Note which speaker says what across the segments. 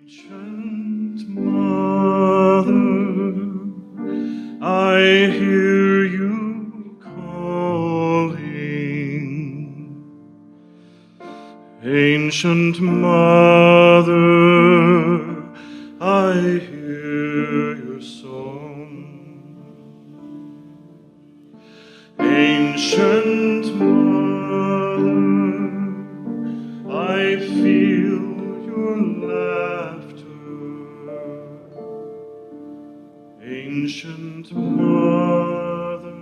Speaker 1: Ancient Mother, I hear you calling. Ancient Mother, I hear your song. Ancient Mother, I feel your laughter. Ancient Mother,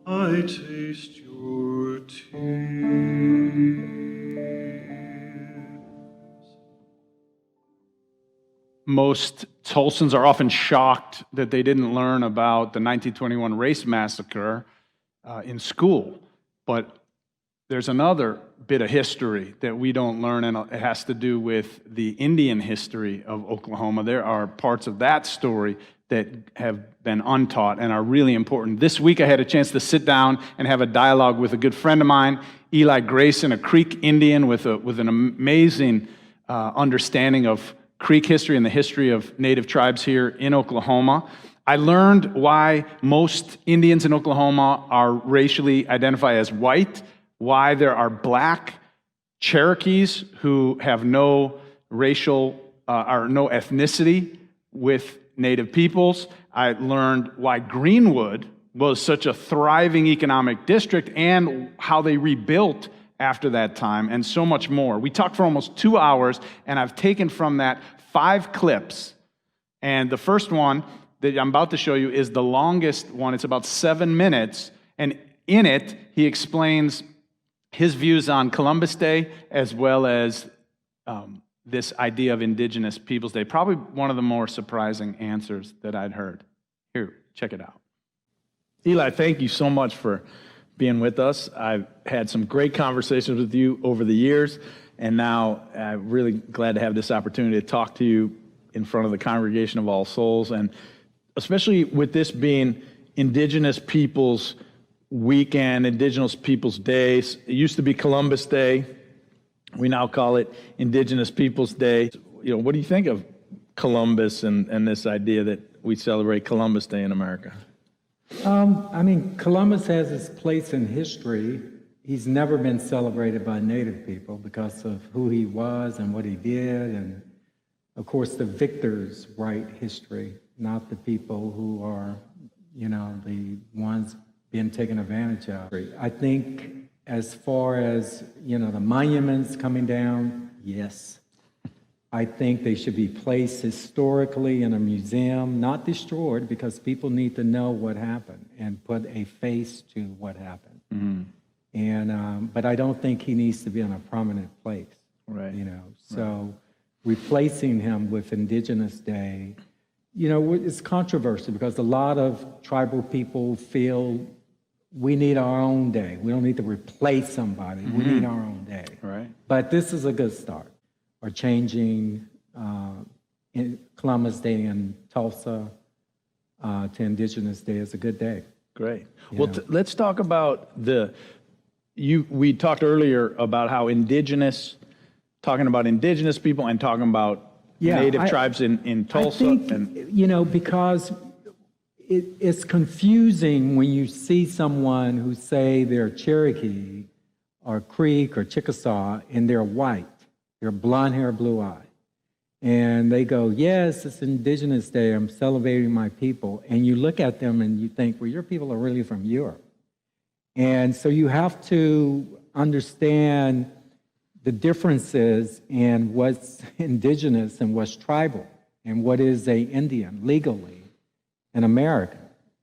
Speaker 1: I taste your tears.
Speaker 2: Most Tulsans are often shocked that they didn't learn about the 1921 race massacre in school. But there's another bit of history that we don't learn, and it has to do with the Indian history of Oklahoma. There are parts of that story that have been untaught and are really important. This week I had a chance to sit down and have a dialogue with a good friend of mine, Eli Grayson, a Creek Indian with an amazing understanding of Creek history and the history of native tribes here in Oklahoma. I learned why most Indians in Oklahoma are racially identified as white, why there are black Cherokees who have no racial or no ethnicity with native peoples. I learned why Greenwood was such a thriving economic district and how they rebuilt after that time, and so much more. We talked for almost 2 hours, and I've taken from that 5 clips. And the first one that I'm about to show you is the longest one. It's about 7 minutes, and in it, he explains his views on Columbus Day as well as this idea of Indigenous Peoples Day. Probably one of the more surprising answers that I'd heard. Here, check it out. Eli, thank you so much for being with us. I've had some great conversations with you over the years, and now I'm really glad to have this opportunity to talk to you in front of the Congregation of All Souls, and especially with this being Indigenous Peoples Weekend, Indigenous Peoples Days. It used to be Columbus Day. We now call it Indigenous Peoples Day. You know, what do you think of Columbus and this idea that we celebrate Columbus Day in America?
Speaker 3: I mean, Columbus has his place in history. He's never been celebrated by Native people because of who he was and what he did. And, of course, the victors write history, not the people who are, you know, the ones being taken advantage of. I think as far as, you know, the monuments coming down, yes. I think they should be placed historically in a museum, not destroyed, because people need to know what happened and put a face to what happened. Mm-hmm. And but I don't think he needs to be in a prominent place. Right. You know, so replacing him with Indigenous Day, you know, it's controversial because a lot of tribal people feel we need our own day. We don't need to replace somebody. Mm-hmm. We need our own day. Right. But this is a good start. Or changing Columbus Day in Tulsa to Indigenous Day is a good day. Great. Well, let's talk about we talked earlier about how talking about indigenous people and talking about native tribes in Tulsa. I think, you know, because it's confusing when you see someone who say they're Cherokee or Creek or Chickasaw and they're white. They're blonde hair, blue eye. And they go, yes, it's Indigenous Day. I'm celebrating my people. And you look at them and you think, well, your people are really from Europe. And so you have to understand the differences in what's indigenous and what's tribal and what is a Indian legally in America.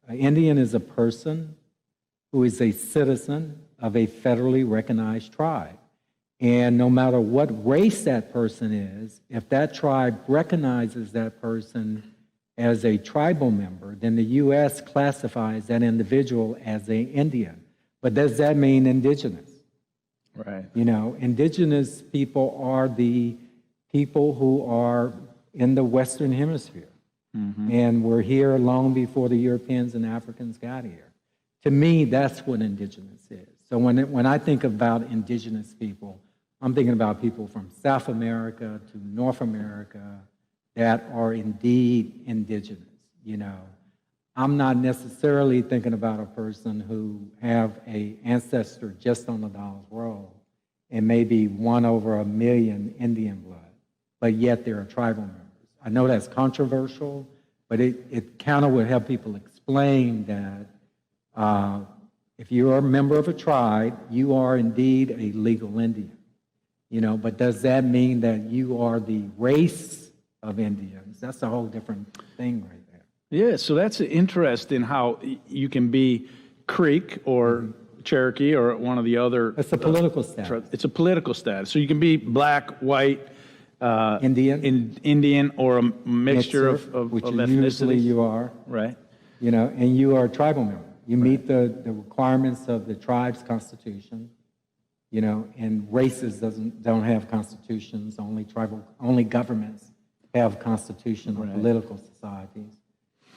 Speaker 3: An Indian is a person who is a citizen of a federally recognized tribe. And no matter what race that person is, if that tribe recognizes that person as a tribal member, then the U.S. classifies that individual as an Indian. But does that mean indigenous? Right. You know, indigenous people are the people who are in the Western Hemisphere. Mm-hmm. And were here long before the Europeans and Africans got here. To me, that's what indigenous is. So when I think about indigenous people,
Speaker 4: I'm thinking about people from South America to North America that are indeed indigenous, you know. I'm not necessarily thinking about a person who have a ancestor just on the dollar's roll and maybe 1/1,000,000 Indian blood, but yet they're tribal members. I know that's controversial, but it kind of would help people explain that if you're a member of a tribe, you are indeed a legal Indian. You know, but does that mean that you are the race of Indians? That's a whole different thing right there.
Speaker 3: Yeah, so that's interesting how you can be Creek or Cherokee or one of the other.
Speaker 4: It's a political status.
Speaker 3: It's a political status. So you can be black, white,
Speaker 4: Indian.
Speaker 3: Indian, or a mixture of
Speaker 4: which
Speaker 3: ethnicities.
Speaker 4: usually you are.
Speaker 3: Right.
Speaker 4: You know, and you are a tribal member. You meet the requirements of the tribe's constitution. You know, and races don't have constitutions. Only governments have constitutional political societies.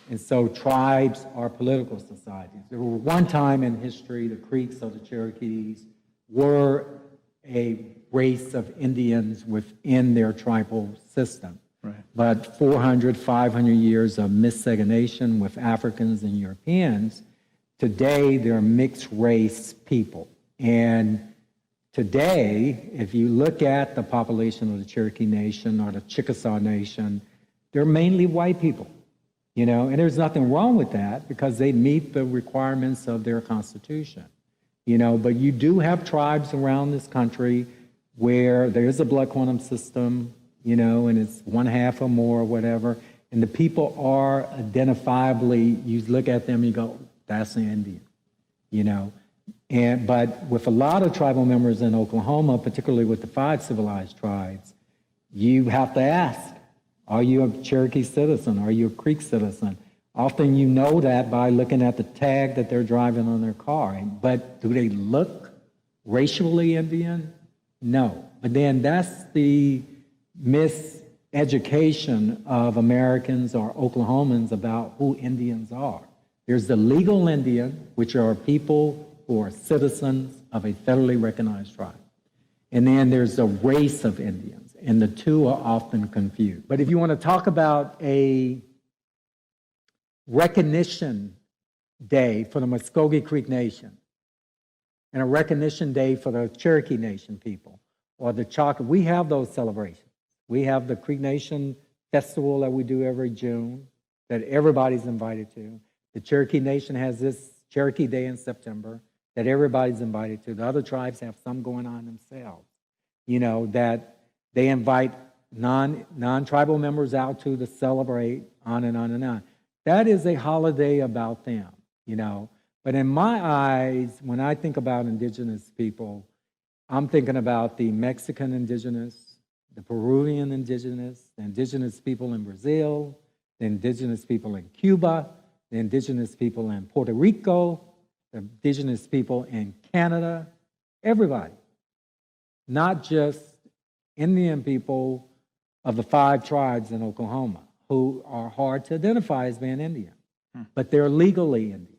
Speaker 4: And so tribes are political societies. There were one time in history, the Creeks or the Cherokees were a race of Indians within their tribal system.
Speaker 3: Right.
Speaker 4: But 400, 500 years of miscegenation with Africans and Europeans, today they're mixed race people. And today, if you look at the population of the Cherokee Nation or the Chickasaw Nation, they're mainly white people, you know, and there's nothing wrong with that because they meet the requirements of their constitution, you know, but you do have tribes around this country where there is a blood quantum system, you know, and it's 1/2 or more or whatever, and the people are identifiably, you look at them and you go, that's an Indian, you know. But with a lot of tribal members in Oklahoma, particularly with the 5 civilized tribes, you have to ask, are you a Cherokee citizen? Are you a Creek citizen? Often you know that by looking at the tag that they're driving on their car. But do they look racially Indian? No. But then that's the miseducation of Americans or Oklahomans about who Indians are. There's the legal Indian, which are people who are citizens of a federally recognized tribe. And then there's a race of Indians, and the two are often confused. But if you want to talk about a recognition day for the Muskogee Creek Nation and a recognition day for the Cherokee Nation people or the Choctaw, we have those celebrations. We have the Creek Nation Festival that we do every June that everybody's invited to. The Cherokee Nation has this Cherokee Day in September that everybody's invited to. The other tribes have some going on themselves, you know, that they invite non-tribal members out to celebrate, on and on and on. That is a holiday about them, you know. But in my eyes, when I think about indigenous people, I'm thinking about the Mexican indigenous, the Peruvian indigenous, the indigenous people in Brazil, the indigenous people in Cuba, the indigenous people in Puerto Rico, the indigenous people in Canada, everybody. Not just Indian people of the 5 tribes in Oklahoma who are hard to identify as being Indian, but they're legally Indian,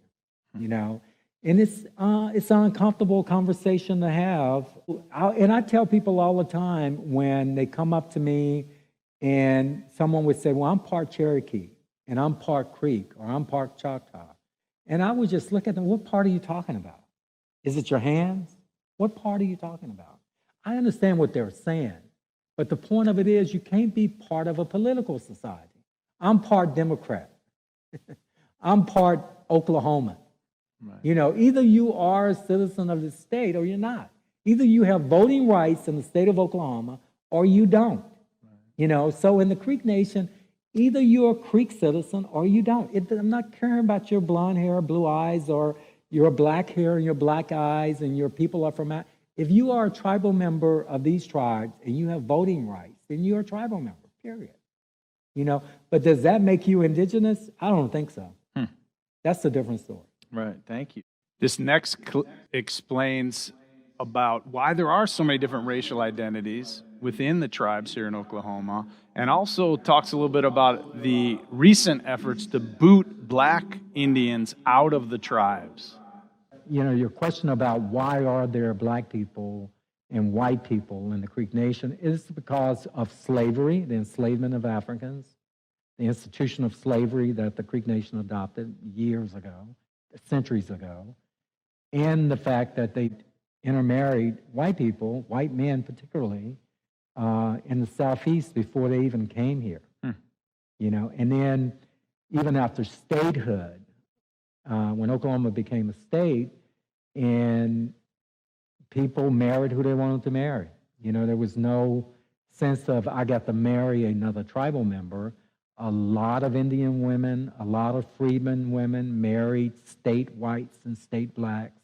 Speaker 4: you know. And it's an uncomfortable conversation to have. And I tell people all the time when they come up to me and someone would say, well, I'm part Cherokee, and I'm part Creek, or I'm part Choctaw. And I would just look at them, what part are you talking about? Is it your hands? What part are you talking about? I understand what they're saying, but the point of it is you can't be part of a political society. I'm part Democrat. I'm part Oklahoman. Right. You know, either you are a citizen of the state or you're not. Either you have voting rights in the state of Oklahoma or you don't. Right. You know, so in the Creek Nation, either you're a Creek citizen or you don't. I'm not caring about your blonde hair, blue eyes, or your black hair and your black eyes and your people are from... If you are a tribal member of these tribes and you have voting rights, then you're a tribal member, period. You know, but does that make you indigenous? I don't think so. That's a different story.
Speaker 3: Right, thank you.
Speaker 2: This next explains about why there are so many different racial identities within the tribes here in Oklahoma, and also talks a little bit about the recent efforts to boot black Indians out of the tribes.
Speaker 4: You know, your question about why are there black people and white people in the Creek Nation is because of slavery, the enslavement of Africans, the institution of slavery that the Creek Nation adopted years ago, centuries ago, and the fact that they intermarried white people, white men particularly, in the Southeast before they even came here. You know, and then even after statehood, when Oklahoma became a state, and people married who they wanted to marry. You know, there was no sense of, I got to marry another tribal member. A lot of Indian women, a lot of freedmen women married state whites and state blacks.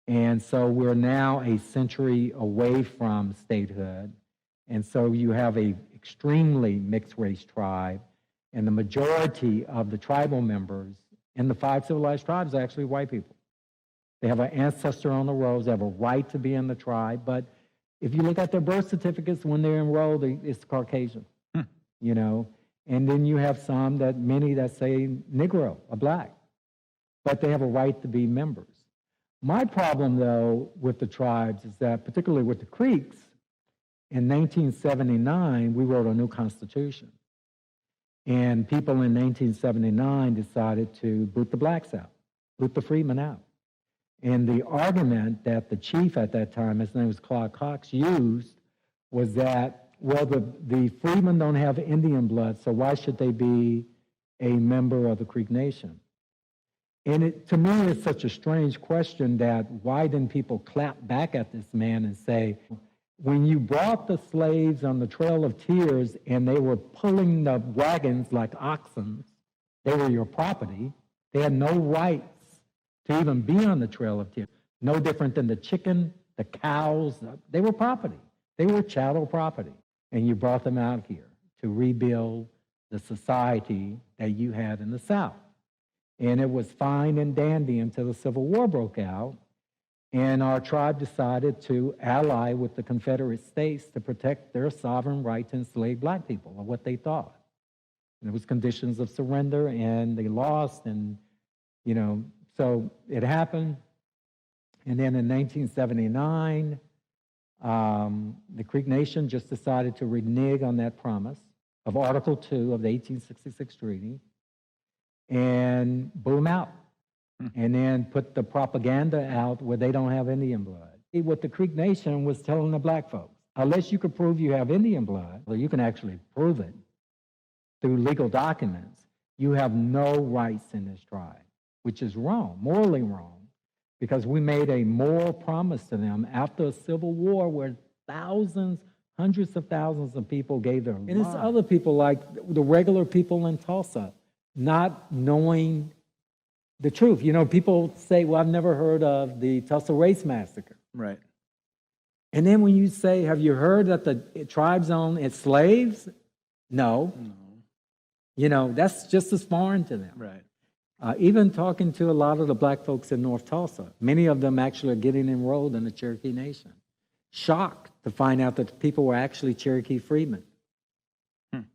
Speaker 4: And so we're now a century away from statehood. And so you have a extremely mixed race tribe. And the majority of the tribal members in the 5 civilized tribes are actually white people. They have an ancestor on the rolls. They have a right to be in the tribe. But if you look at their birth certificates when they're enrolled, it's Caucasian, you know. And then you have many that say Negro, or black. But they have a right to be members. My problem, though, with the tribes is that, particularly with the Creeks, in 1979, we wrote a new constitution. And people in 1979 decided to boot the blacks out, boot the freedmen out. And the argument that the chief at that time, his name was Claude Cox, used was that, well, the freedmen don't have Indian blood, so why should they be a member of the Creek Nation? And to me, it's such a strange question that why didn't people clap back at this man and say, when you brought the slaves on the Trail of Tears and they were pulling the wagons like oxen, they were your property, they had no rights to even be on the Trail of Tears. No different than the chicken, the cows, they were property. They were chattel property. And you brought them out here to rebuild the society that you had in the South. And it was fine and dandy until the Civil War broke out. And our tribe decided to ally with the Confederate States to protect their sovereign right to enslave black people, or what they thought. And it was conditions of surrender, and they lost, and, you know, so it happened. And then in 1979, the Creek Nation just decided to renege on that promise of Article 2 of the 1866 treaty and boot them out. And then put the propaganda out where they don't have Indian blood. What the Creek Nation was telling the black folks, unless you could prove you have Indian blood, or you can actually prove it through legal documents, you have no rights in this tribe, which is wrong, morally wrong, because we made a moral promise to them after a civil war where thousands, hundreds of thousands of people gave their lives. And it's other people like the regular people in Tulsa, not knowing the truth. You know, people say, well, I've never heard of the Tulsa Race Massacre.
Speaker 2: Right.
Speaker 4: And then when you say, have you heard that the tribes own its slaves? No. You know, that's just as foreign to them.
Speaker 2: Right.
Speaker 4: Even talking to a lot of the black folks in North Tulsa, many of them actually are getting enrolled in the Cherokee Nation. Shocked to find out that people were actually Cherokee freedmen.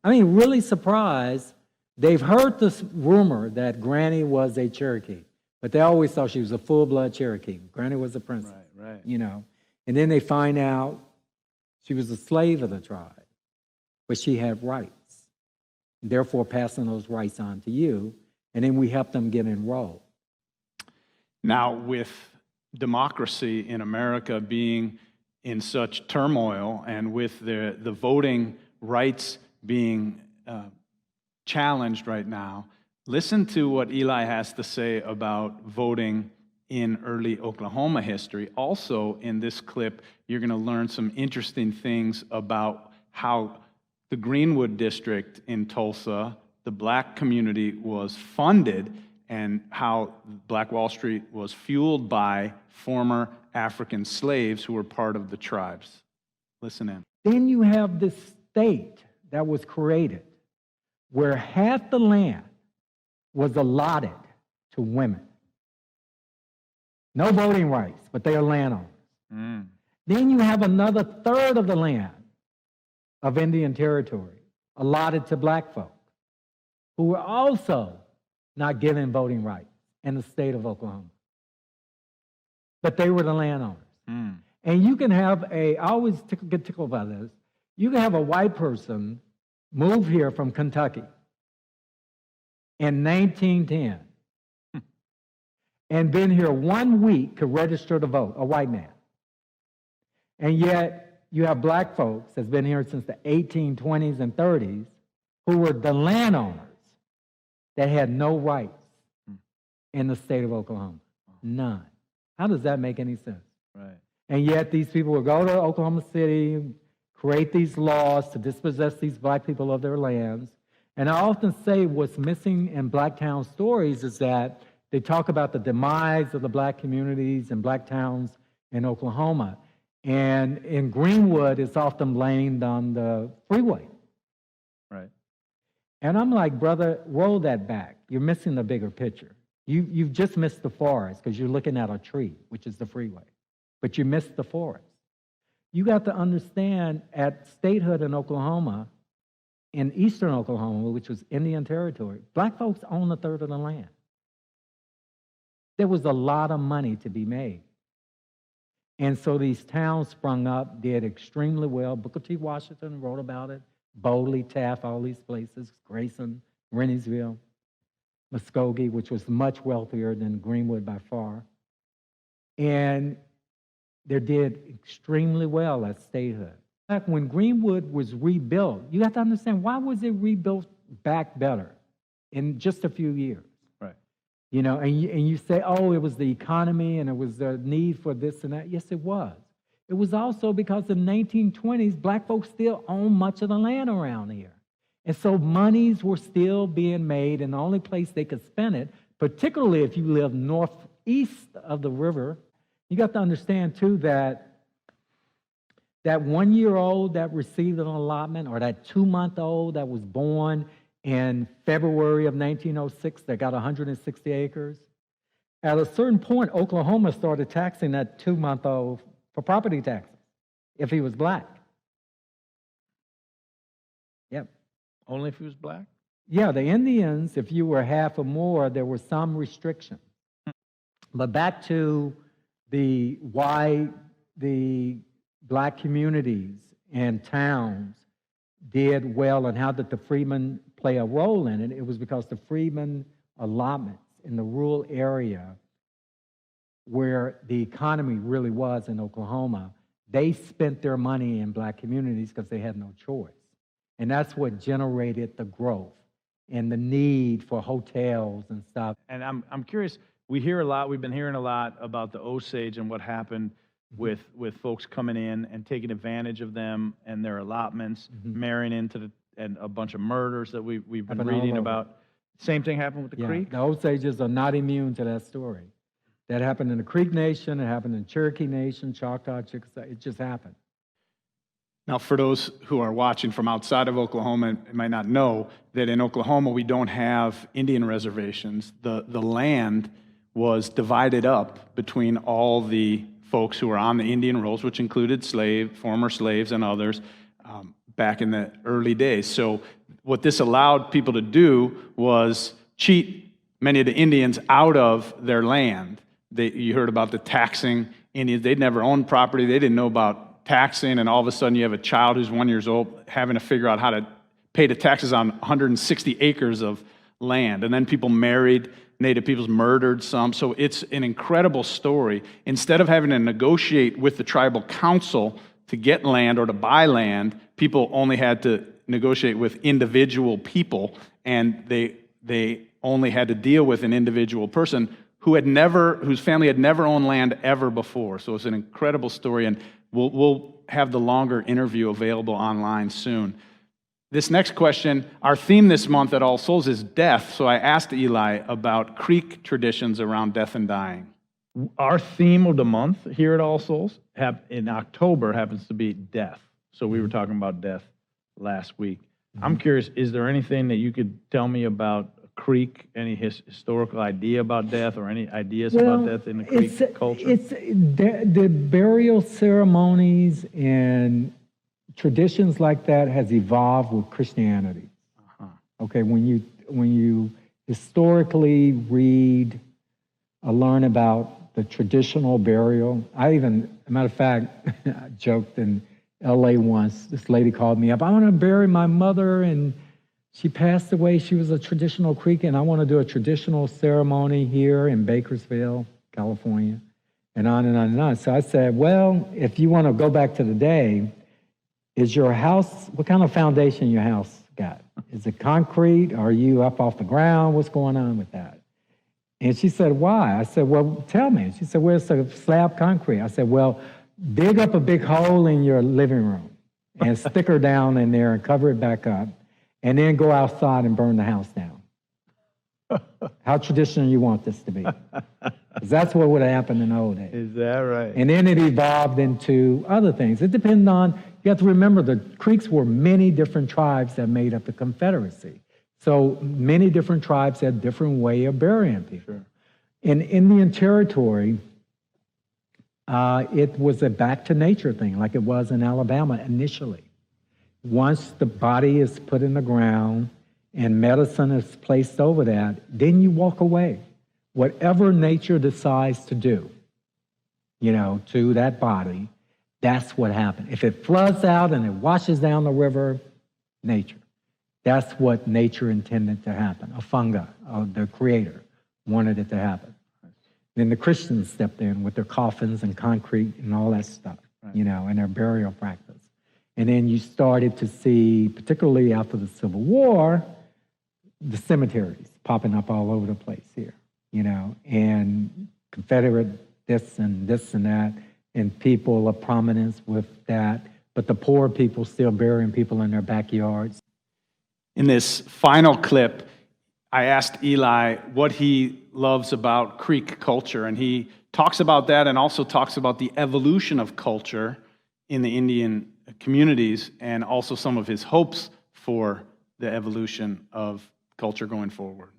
Speaker 4: I mean, really surprised. They've heard this rumor that Granny was a Cherokee, but they always thought she was a full-blood Cherokee. Granny was a princess,
Speaker 2: right.
Speaker 4: You know. And then they find out she was a slave of the tribe, but she had rights, therefore passing those rights on to you, and then we help them get enrolled.
Speaker 2: Now, with democracy in America being in such turmoil, and with the voting rights being challenged right now, listen to what Eli has to say about voting in early Oklahoma history. Also, in this clip, you're going to learn some interesting things about how the Greenwood district in Tulsa, the black community, was funded, and how Black Wall Street was fueled by former African slaves who were part of the tribes. Listen in.
Speaker 4: Then you have this state that was created where half the land was allotted to women. No voting rights, but they are landowners. Then you have another third of the land of Indian territory allotted to black folk, who were also not given voting rights in the state of Oklahoma. But they were the landowners. And you can have I always get tickled by this. You can have a white person move here from Kentucky in 1910 and been here 1 week to register to vote, a white man. And yet you have black folks that's been here since the 1820s and 30s who were the landowners that had no rights in the state of Oklahoma. None. How does that make any sense?
Speaker 3: Right.
Speaker 4: And yet these people will go to Oklahoma City, create these laws to dispossess these black people of their lands. And I often say what's missing in black town stories is that they talk about the demise of the black communities and black towns in Oklahoma. And in Greenwood, it's often blamed on the freeway.
Speaker 3: Right.
Speaker 4: And I'm like, brother, roll that back. You're missing the bigger picture. You've just missed the forest because you're looking at a tree, which is the freeway. But you missed the forest. You got to understand at statehood in Oklahoma, in eastern Oklahoma, which was Indian territory, black folks own a third of the land. There was a lot of money to be made. And so these towns sprung up, did extremely well. Booker T. Washington wrote about it. Bowley, Taft, all these places, Grayson, Renniesville, Muskogee, which was much wealthier than Greenwood by far. And they did extremely well at statehood. In fact, when Greenwood was rebuilt, you have to understand, why was it rebuilt back better in just a few years?
Speaker 3: Right.
Speaker 4: You know, and you say, oh, it was the economy and it was the need for this and that. Yes, it was. It was also because in the 1920s, black folks still owned much of the land around here. And so monies were still being made, and the only place they could spend it, particularly if you live northeast of the river, you got to understand too that 1-year-old that received an allotment, or that 2-month-old that was born in February of 1906 that got 160 acres, at a certain point, Oklahoma started taxing that 2-month-old for property taxes if he was black. Yep.
Speaker 3: Only if he was black?
Speaker 4: Yeah, the Indians, if you were half or more, there were some restrictions. But back to why the black communities and towns did well and how did the Freedmen play a role in it, it was because the Freedmen allotments in the rural area where the economy really was in Oklahoma, they spent their money in black communities because they had no choice. And that's what generated the growth and the need for hotels and stuff.
Speaker 3: And I'm curious, we've been hearing a lot about the Osage and what happened with folks coming in and taking advantage of them and their allotments, marrying into and a bunch of murders that we've been
Speaker 4: Happened
Speaker 3: reading
Speaker 4: all over.
Speaker 3: about. Same thing happened with the Creek?
Speaker 4: The Osages are not immune to that story. That happened in the Creek Nation, it happened in Cherokee Nation, Choctaw, Chickasaw, it just happened.
Speaker 2: Now, for those who are watching from outside of Oklahoma and might not know that in Oklahoma we don't have Indian reservations. The land was divided up between all the folks who were on the Indian rolls, which included former slaves and others, back in the early days. So what this allowed people to do was cheat many of the Indians out of their land. You heard about the taxing Indians. They'd never owned property. They didn't know about taxing, and all of a sudden you have a child who's 1 year old having to figure out how to pay the taxes on 160 acres of land. And then people married Native peoples, murdered some. So it's an incredible story. Instead of having to negotiate with the tribal council to get land or to buy land, people only had to negotiate with individual people, and they only had to deal with an individual person whose family had never owned land ever before. So it's an incredible story, and we'll have the longer interview available online soon. This next question, our theme this month at All Souls is death, so I asked Eli about Creek traditions around death and dying.
Speaker 3: Our theme of the month here at All Souls in October happens to be death. So we were talking about death last week. I'm curious, is there anything that you could tell me about Creek, any historical idea about death or any ideas about death in the Creek culture?
Speaker 4: It's the burial ceremonies and traditions like that has evolved with Christianity. Okay, when you historically read or learn about the traditional burial. As a matter of fact, I joked in LA once, this lady called me up, I want to bury my mother, and she passed away. She was a traditional Creek, and I want to do a traditional ceremony here in Bakersfield, California, and on and on and on. So I said, well, if you want to go back to the day, is your house, what kind of foundation your house got? Is it concrete? Are you up off the ground? What's going on with that? And she said, why? I said, well, tell me. She said, well, it's a slab concrete. I said, well, dig up a big hole in your living room and stick her down in there and cover it back up, and then go outside and burn the house down. How traditional you want this to be? 'Cause that's what would have happened in the old days.
Speaker 3: Is that right?
Speaker 4: And then it evolved into other things. It depended on, you have to remember, the Creeks were many different tribes that made up the Confederacy. So many different tribes had different way of burying people.
Speaker 3: Sure.
Speaker 4: In Indian Territory, it was a back to nature thing, like it was in Alabama initially. Once the body is put in the ground and medicine is placed over that, then you walk away. Whatever nature decides to do, to that body, that's what happened. If it floods out and it washes down the river, nature. That's what nature intended to happen. A fungi, the creator, wanted it to happen. Then the Christians stepped in with their coffins and concrete and all that stuff, and their burial practice. And then you started to see, particularly after the Civil War, the cemeteries popping up all over the place here, and Confederate this and that, and people of prominence with that, but the poor people still burying people in their backyards.
Speaker 2: In this final clip, I asked Eli what he loves about Creek culture, and he talks about that and also talks about the evolution of culture in the Indian communities and also some of his hopes for the evolution of culture going forward.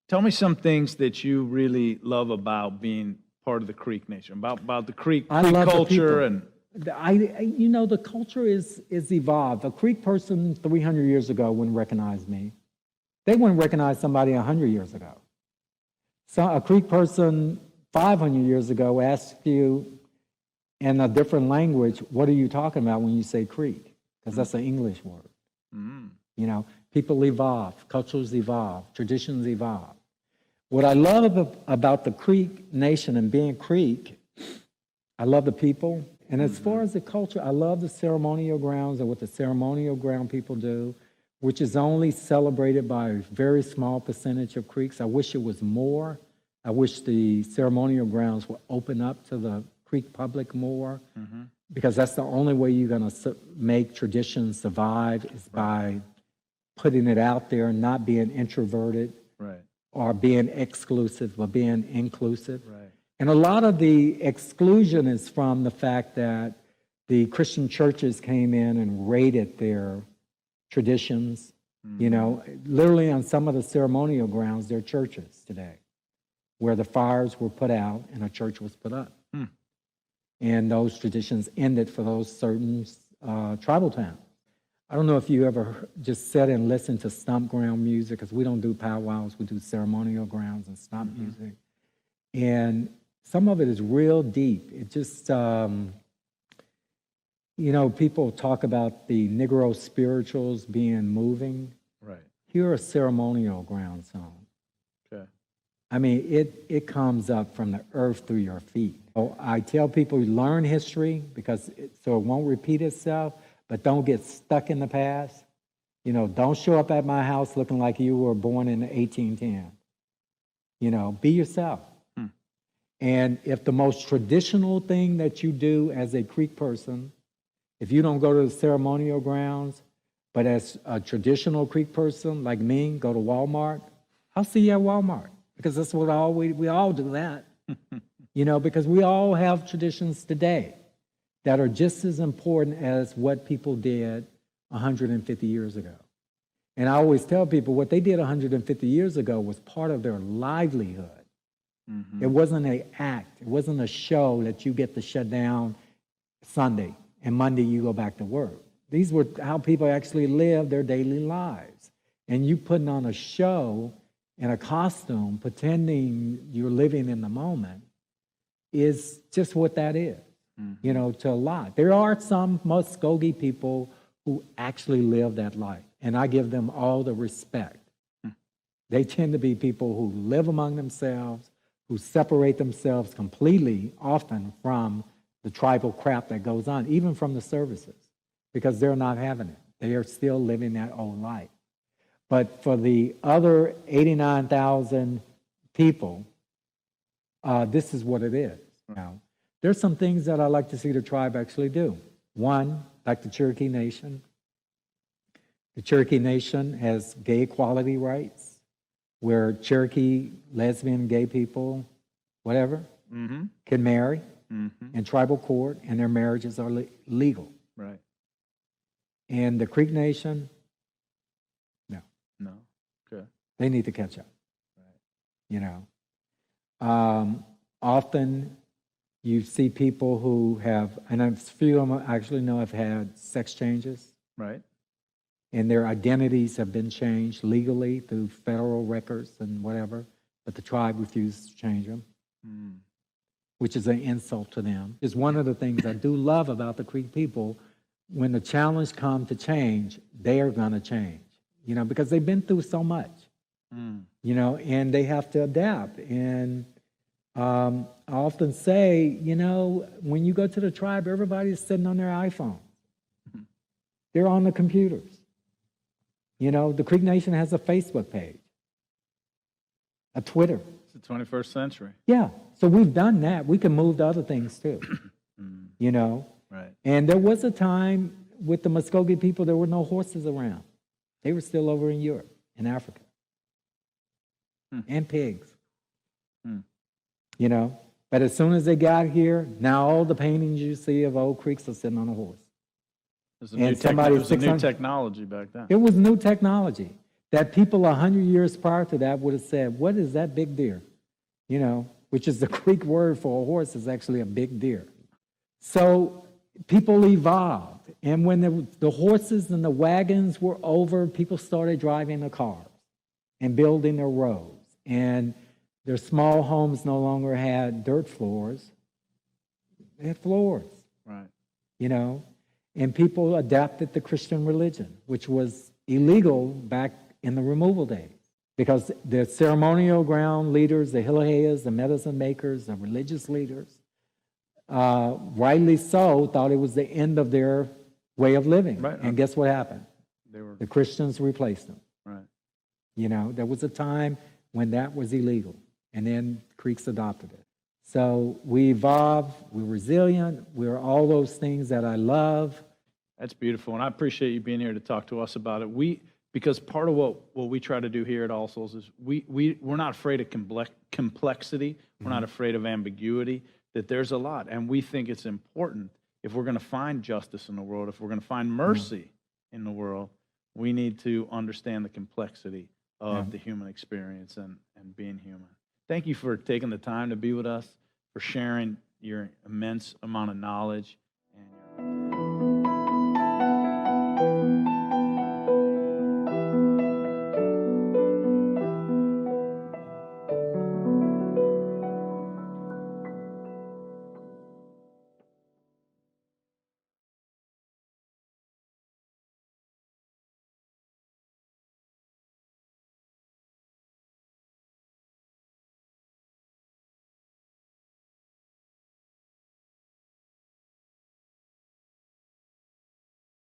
Speaker 3: Tell me some things that you really love about being part of the Creek Nation, about the Creek culture. And
Speaker 4: the culture is evolved. A Creek person 300 years ago wouldn't recognize me. They wouldn't recognize somebody 100 years ago. So a Creek person 500 years ago asked you in a different language, what are you talking about when you say Creek? Because that's an English word. Mm. People evolve, cultures evolve, traditions evolve. What I love about the Creek Nation and being Creek, I love the people. And as far as the culture, I love the ceremonial grounds and what the ceremonial ground people do, which is only celebrated by a very small percentage of Creeks. I wish it was more. I wish the ceremonial grounds would open up to the Creek public more, because that's the only way you're going to make traditions survive is by putting it out there and not being introverted or being exclusive, but being inclusive. Right. And a lot of the exclusion is from the fact that the Christian churches came in and raided their traditions. Literally on some of the ceremonial grounds, they're churches today, where the fires were put out and a church was put up. And those traditions ended for those certain tribal towns. I don't know if you ever just sit and listen to stomp ground music, because we don't do powwows, we do ceremonial grounds and stomp music. And some of it is real deep. It just, people talk about the Negro spirituals being moving. Right. Here are ceremonial ground songs. Okay. I mean, it comes up from the earth through your feet. So I tell people, learn history so it won't repeat itself, but don't get stuck in the past. Don't show up at my house looking like you were born in 1810. Be yourself. And if the most traditional thing that you do as a Creek person, if you don't go to the ceremonial grounds, but as a traditional Creek person like me, go to Walmart, I'll see you at Walmart, because that's what we all do that. Because we all have traditions today that are just as important as what people did 150 years ago. And I always tell people what they did 150 years ago was part of their livelihood. It wasn't an act. It wasn't a show that you get to shut down Sunday and Monday you go back to work. These were how people actually lived their daily lives. And you putting on a show in a costume, pretending you're living in the moment, is just what that is, you know, to a lot. There are some Muskogee people who actually live that life, and I give them all the respect. They tend to be people who live among themselves, who separate themselves completely, often from the tribal crap that goes on, even from the services, because they're not having it. They are still living that old life. But for the other 89,000 people, this is what it is. Now, there's some things that I like to see the tribe actually do. One, like the Cherokee Nation. The Cherokee Nation has gay equality rights, where Cherokee, lesbian, gay people, whatever, can marry in tribal court, and their marriages are legal.
Speaker 3: Right.
Speaker 4: And the Creek Nation, no.
Speaker 3: No. Okay.
Speaker 4: They need to catch up.
Speaker 3: Right.
Speaker 4: You know, often you see people who have, and a few of them I actually know have had sex changes.
Speaker 3: Right.
Speaker 4: And their identities have been changed legally through federal records and whatever, but the tribe refuses to change them, which is an insult to them. It's one of the things I do love about the Creek people. When the challenge comes to change, they are going to change, you know, because they've been through so much, you know, and they have to adapt. And I often say, you know, when you go to the tribe, everybody's sitting on their iPhone. They're on the computers. You know, the Creek Nation has a Facebook page, a Twitter.
Speaker 3: It's the 21st century.
Speaker 4: Yeah, so we've done that. We can move to other things too, you know.
Speaker 3: Right.
Speaker 4: And there was a time with the Muskogee people, there were no horses around. They were still over in Europe, in Africa, and pigs, you know. But as soon as they got here, now all the paintings you see of old Creeks are sitting on a horse.
Speaker 3: There's a new technology back then.
Speaker 4: It was new technology that people 100 years prior to that would have said, what is that big deer? You know, which is the Creek word for a horse is actually a big deer. So people evolved. And when the horses and the wagons were over, people started driving the cars and building their roads. And their small homes no longer had dirt floors. They had floors.
Speaker 3: Right.
Speaker 4: You know, and people adapted the Christian religion, which was illegal back in the removal days, because the ceremonial ground leaders, the Hilahias, the medicine makers, the religious leaders, rightly so, thought it was the end of their way of living.
Speaker 3: Right.
Speaker 4: And guess what happened? The Christians replaced them.
Speaker 3: Right.
Speaker 4: You know, there was a time when that was illegal, and then Creeks adopted it. So we evolved, we're resilient, we're all those things that I love.
Speaker 3: That's beautiful, and I appreciate you being here to talk to us about it. Because part of what we try to do here at All Souls is we're not afraid of complexity, we're not afraid of ambiguity, that there's a lot, and we think it's important if we're going to find justice in the world, if we're going to find mercy in the world, we need to understand the complexity of the human experience and being human. Thank you for taking the time to be with us, for sharing your immense amount of knowledge.